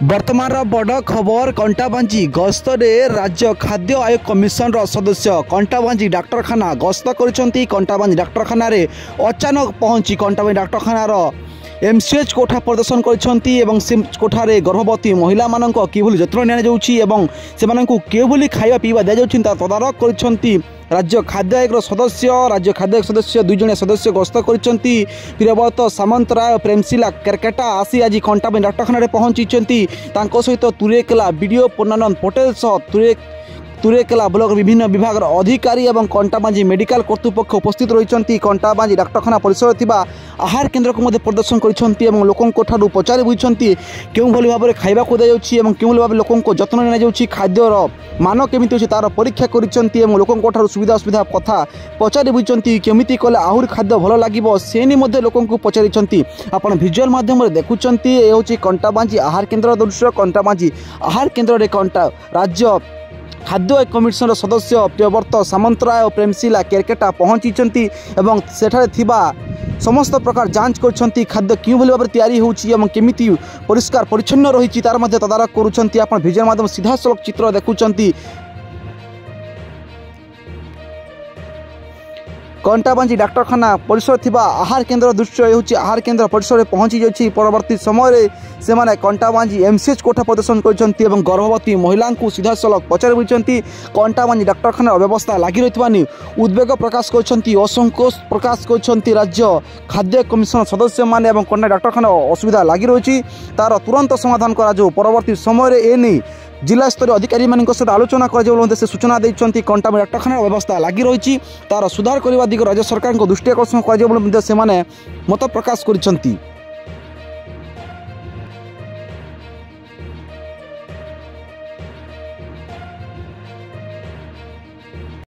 वर्तमान बड़ खबर कंटाबांजी गस्त राज्य खाद्य आयोग कमिशन सदस्य कंटाबांजी डाक्तरखाना गस्त कर कंटाबांजी डाक्तरखाना अचानक पहुंची कंटाबांजी डाक्तरखानार एमसीएच कोठा प्रदर्शन कर कोठारे गर्भवती महिला मानक किभली जत्न नि खाଇବା पीवा दि जाऊँ तदारख कर राज्य खाद्य आयोग सदस्य दुई जणिया सदस्य गस्त कर प्रियव्रत सामंतराय प्रेमशिला केरकेटा आसी आज कंटाबांजी डाक्तरखाना पहुंची सहित तुरेकेला बीडीओ पूर्णानंद पटेल सह तुरेकेला ब्लॉक विभिन्न विभाग अधिकारी और कंटाबांजी मेडिकल कर्तृपक्ष उपस्थित रही कंटाबांजी डाक्तरखाना परिसर थिबा आहार केन्द्र को प्रदर्शन कर लोकों ठारू पचारि बुझी क्यों भली भाव में खाइबा को दिजाऊँ क्यों भाव लोकों जत्न नि खाद्यर मान केमी अच्छे तार परीक्षा कर लोकों ठारू सुविधा असुविधा कथा पचारि बुझी केमी कले आहरी खाद्य भल लगे से नहीं लोकों पचारि आपन भिजुआल माध्यम देखुंत ये हूँ कंटाबांजी आहार केन्द्र दृश्य कंटाबांजी आहार केन्द्र कंटा राज्य खाद्य कमिशन सदस्य प्रियव्रत सामंतराय और प्रेमशिला केरकेटा पहुंची सेठारे समस्त प्रकार जांच कर खाद्य क्यों भाव में तैयारी होमी परिष्कार परिच्छन्न रही तार तदारख कर भिजुआल माध्यम सीधा सड़क चित्र देखुंत कंटाबांजी डाक्तरखाना परिसर थिबा आहार केन्द्र दृश्य हूँ आहार केन्द्र परिसर पहुंची जाइए परवर्ती समय से माने कंटाबांजी एमसीएच कोठा प्रदर्शन कर गर्भवती महिला को सीधा सड़क पचारि बुझी कंटाबांजी डाक्तरखाना अव्यवस्था लगी रही उद्वेग प्रकाश कर असंतोष प्रकाश कर राज्य खाद्य कमिशन सदस्य मैंने कंटा डाक्तरखाना असुविधा लगी रही तार तुरंत समाधान करा परवर्ती समय एने जिला स्तर अधिकारी मान सहित आलोचना कर सूचना देते कंटाबांजी डाक्तरखाना व्यवस्था लगी रही तार सुधार करने दिग राज्य सरकार दृष्टि आकर्षण कर मत प्रकाश कर।